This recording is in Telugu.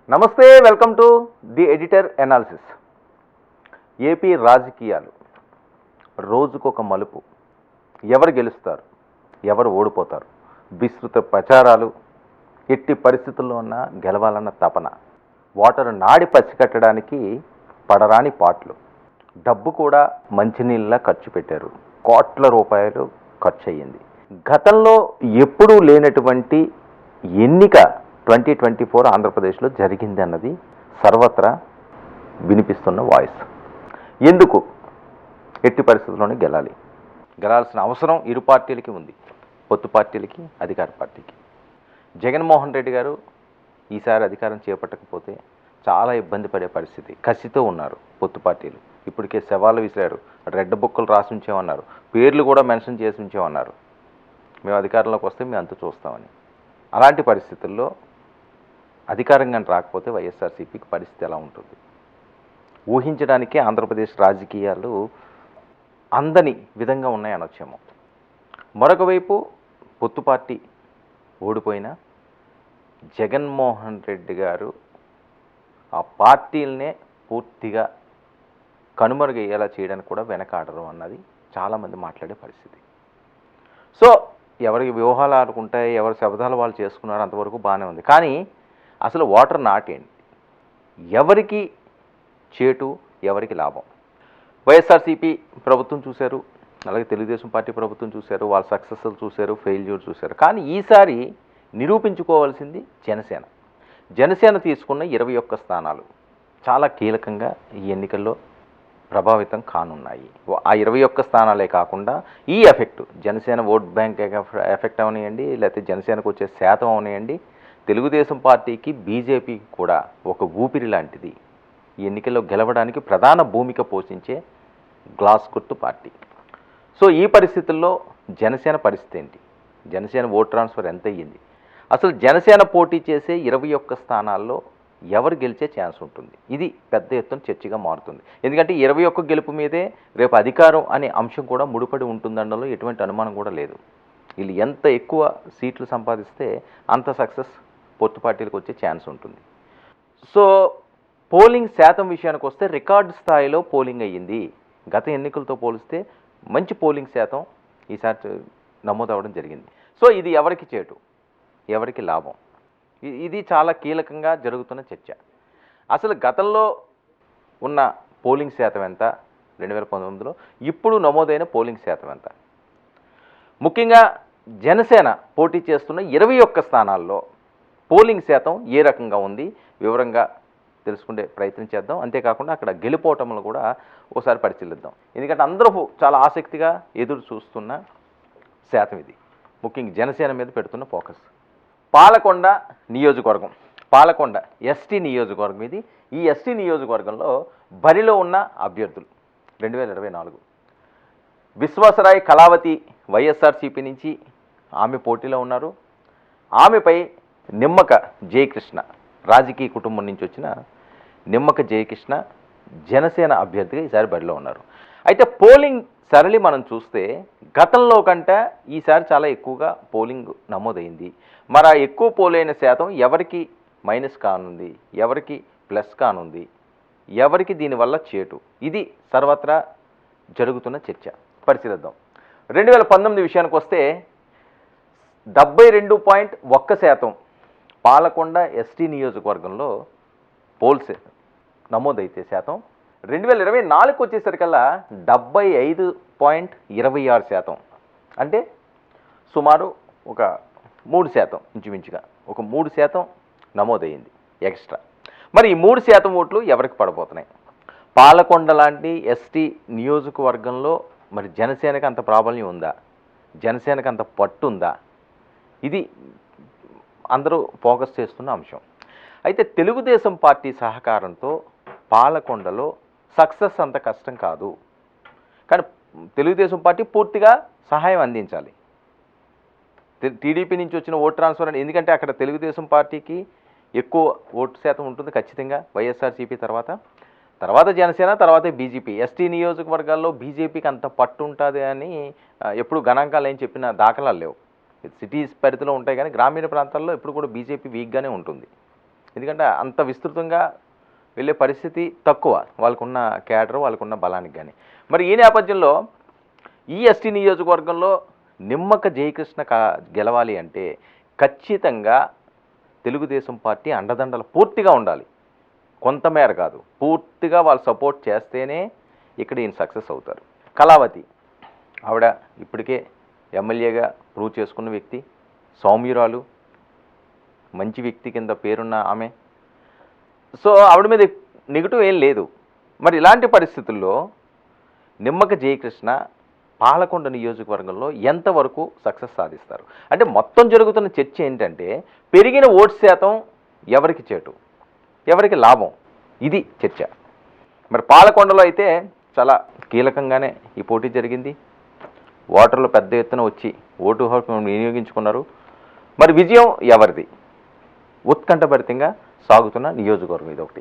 నమస్తే, welcome to the editor analysis. AP రాజకీయాలు రోజుకొక మలుపు. ఎవరు గెలుస్తారు, ఎవరు ఓడిపోతారు, విస్తృత ప్రచారాలు, ఎట్టి పరిస్థితుల్లో ఉన్న గెలవాలన్న తపన, ఓటరు నాడి పసికట్టడానికి పడరాని పాటలు, డబ్బు కూడా మంచినీళ్ళ ఖర్చు పెట్టారు. కోట్ల రూపాయలు ఖర్చు అయ్యింది. గతంలో ఎప్పుడూ లేనటువంటి ఎన్నిక 2024 ఆంధ్రప్రదేశ్లో జరిగింది అన్నది సర్వత్రా వినిపిస్తున్న వాయిస్. ఎందుకు ఎట్టి పరిస్థితుల్లోనే గెలాల్సిన అవసరం ఇరు పార్టీలకి ఉంది, పొత్తు పార్టీలకి, అధికార పార్టీకి. జగన్మోహన్ రెడ్డి గారు ఈసారి అధికారం చేపట్టకపోతే చాలా ఇబ్బంది పడే పరిస్థితి. కసితో ఉన్నారు పొత్తు పార్టీలు. ఇప్పటికే సవాళ్ళు విసిరారు, రెడ్ బుక్కులు రాసి ఉంచేమన్నారు, పేర్లు కూడా మెన్షన్ చేసి ఉంచేమన్నారు, మేము అధికారంలోకి వస్తే మేము అంత చూస్తామని. అలాంటి పరిస్థితుల్లో అధికారంగా రాకపోతే వైఎస్ఆర్సీపీకి పరిస్థితి ఎలా ఉంటుంది ఊహించడానికే ఆంధ్రప్రదేశ్ రాజకీయాలు అందని విధంగా ఉన్నాయనొచ్చేమో. మరొక వైపు పొత్తు పార్టీ ఓడిపోయినా జగన్మోహన్ రెడ్డి గారు ఆ పార్టీలనే పూర్తిగా కనుమరుగయ్యేలా చేయడానికి కూడా వెనకాడరు అన్నది చాలామంది మాట్లాడే పరిస్థితి. సో ఎవరికి వ్యూహాలు ఆడుకుంటాయి, ఎవరి శబ్దాలు వాళ్ళు చేసుకున్నారు, అంతవరకు బాగానే ఉంది. కానీ అసలు ఓటర్ నాటేంటి, ఎవరికి చేటు, ఎవరికి లాభం? వైఎస్ఆర్సీపీ ప్రభుత్వం చూశారు, అలాగే తెలుగుదేశం పార్టీ ప్రభుత్వం చూశారు, వాళ్ళ సక్సెస్లు చూశారు, ఫెయిల్యూర్ చూశారు. కానీ ఈసారి నిరూపించుకోవాల్సింది జనసేన తీసుకున్న 21 స్థానాలు చాలా కీలకంగా ఈ ఎన్నికల్లో ప్రభావితం కానున్నాయి. ఆ 21 స్థానాలే కాకుండా ఈ effect Janasena vote bank effect అవనియండి, లేకపోతే జనసేనకు వచ్చే శాతం అవనియండి, తెలుగుదేశం పార్టీకి, బీజేపీకి కూడా ఒక ఊపిరి లాంటిది. ఈ ఎన్నికల్లో గెలవడానికి ప్రధాన భూమిక పోషించే గ్లాస్ గుర్తు పార్టీ. సో ఈ పరిస్థితుల్లో జనసేన పరిస్థితి ఏంటి, జనసేన ఓట్ ట్రాన్స్ఫర్ ఎంత అయ్యింది, అసలు జనసేన పోటీ చేసే 21 స్థానాల్లో ఎవరు గెలిచే ఛాన్స్ ఉంటుంది, ఇది పెద్ద ఎత్తున చర్చగా మారుతుంది. ఎందుకంటే 21 గెలుపు మీదే రేపు అధికారం అనే అంశం కూడా ముడిపడి ఉంటుందనడంలో ఎటువంటి అనుమానం కూడా లేదు. వీళ్ళు ఎంత ఎక్కువ సీట్లు సంపాదిస్తే అంత సక్సెస్ పొత్తు పార్టీలకు వచ్చే ఛాన్స్ ఉంటుంది. సో పోలింగ్ శాతం విషయానికి వస్తే రికార్డు స్థాయిలో పోలింగ్ అయ్యింది. గత ఎన్నికలతో పోలిస్తే మంచి పోలింగ్ శాతం ఈసారి నమోదవడం జరిగింది. సో ఇది ఎవరికి చేటు, ఎవరికి లాభం, ఇది చాలా కీలకంగా జరుగుతున్న చర్చ. అసలు గతంలో ఉన్న పోలింగ్ శాతం ఎంత 2019లో, ఇప్పుడు నమోదైన పోలింగ్ శాతం ఎంత? ముఖ్యంగా జనసేన పోటీ చేస్తున్న 21 స్థానాల్లో పోలింగ్ శాతం ఏ రకంగా ఉంది వివరంగా తెలుసుకునే ప్రయత్నం చేద్దాం. అంతేకాకుండా అక్కడ గెలుపోవటంలో కూడా ఒకసారి పరిశీలిద్దాం. ఎందుకంటే అందరూ చాలా ఆసక్తిగా ఎదురు చూస్తున్న శాతం ఇది. ముఖ్యంగా జనసేన మీద పెడుతున్న ఫోకస్. పాలకొండ నియోజకవర్గం, పాలకొండ ఎస్టీ నియోజకవర్గం ఇది. ఈ ఎస్టీ నియోజకవర్గంలో బరిలో ఉన్న అభ్యర్థులు 2024 విశ్వాసరాయ్ కళావతి వైఎస్ఆర్సీపీ నుంచి ఆమె పోటీలో ఉన్నారు. ఆమెపై నిమ్మక జయకృష్ణ, రాజకీయ కుటుంబం నుంచి వచ్చిన నిమ్మక జయకృష్ణ జనసేన అభ్యర్థిగా ఈసారి బరిలో ఉన్నారు. అయితే పోలింగ్ సరళి మనం చూస్తే గతంలో కంటే ఈసారి చాలా ఎక్కువగా పోలింగ్ నమోదైంది. మరి ఆ ఎక్కువ పోలైన శాతం ఎవరికి మైనస్ కానుంది, ఎవరికి ప్లస్ కానుంది, ఎవరికి దీనివల్ల చేటు, ఇది సర్వత్రా జరుగుతున్న చర్చ. పరిశీలిద్దాం. 2019 విషయానికి వస్తే 72.1% పాలకొండ ఎస్టీ నియోజకవర్గంలో పోల్స్ నమోదైతే శాతం 2024 వచ్చేసరికల్లా 75.26%, అంటే సుమారు ఒక 3% ఇంచుమించుగా ఒక 3% నమోదయ్యింది ఎక్స్ట్రా. మరి ఈ 3% ఓట్లు ఎవరికి పడబోతున్నాయి? పాలకొండ లాంటి ఎస్టీ నియోజకవర్గంలో మరి జనసేనకి అంత ప్రాబల్యం ఉందా, జనసేనకి అంత పట్టు ఉందా? ఇది అందరూ ఫోకస్ చేస్తున్న అంశం. అయితే తెలుగుదేశం పార్టీ సహకారంతో పాలకొండలో సక్సెస్ అంత కష్టం కాదు. కానీ తెలుగుదేశం పార్టీ పూర్తిగా సహాయం అందించాలి. టీడీపీ నుంచి వచ్చిన ఓట్ ట్రాన్స్ఫర్ అని, ఎందుకంటే అక్కడ తెలుగుదేశం పార్టీకి ఎక్కువ ఓటు శాతం ఉంటుంది ఖచ్చితంగా వైఎస్ఆర్సీపీ తర్వాత జనసేన, తర్వాత బీజేపీ. ఎస్టీ నియోజకవర్గాల్లో బీజేపీకి అంత పట్టు ఉంటుంది అని ఎప్పుడు గణాంకాలు ఏం చెప్పిన దాఖలాలు లేవు. సిటీస్ పరిధిలో ఉంటాయి కానీ గ్రామీణ ప్రాంతాల్లో ఎప్పుడు కూడా బీజేపీ వీక్గానే ఉంటుంది. ఎందుకంటే అంత విస్తృతంగా వెళ్ళే పరిస్థితి తక్కువ, వాళ్ళకున్న క్యాడర్, వాళ్ళకున్న బలానికి కానీ. మరి ఈ నేపథ్యంలో ఈ ఎస్టీ నియోజకవర్గంలో నిమ్మక జయకృష్ణ గెలవాలి అంటే ఖచ్చితంగా తెలుగుదేశం పార్టీ అండదండలు పూర్తిగా ఉండాలి. కొంతమేర కాదు, పూర్తిగా వాళ్ళు సపోర్ట్ చేస్తేనే ఇక్కడ ఈయన సక్సెస్ అవుతారు. కళావతి ఆవిడ ఇప్పటికే ఎమ్మెల్యేగా ప్రూవ్ చేసుకున్న వ్యక్తి, సౌమ్యురాలు, మంచి వ్యక్తి కింద పేరున్న ఆమె. సో ఆవిడ మీద నెగిటివ్ ఏం లేదు. మరి ఇలాంటి పరిస్థితుల్లో నిమ్మక జయకృష్ణ పాలకొండ నియోజకవర్గంలో ఎంతవరకు సక్సెస్ సాధిస్తారు? అంటే మొత్తం జరుగుతున్న చర్చ ఏంటంటే పెరిగిన ఓటు శాతం ఎవరికి చేటు, ఎవరికి లాభం, ఇది చర్చ. మరి పాలకొండలో అయితే చాలా కీలకంగానే ఈ పోటీ జరిగింది. ఓటర్లు పెద్ద ఎత్తున వచ్చి ఓటు హక్కు వినియోగించుకున్నారు. మరి విజయం ఎవరిది? ఉత్కంఠభరితంగా సాగుతున్న నియోజకవర్గం ఇది ఒకటి.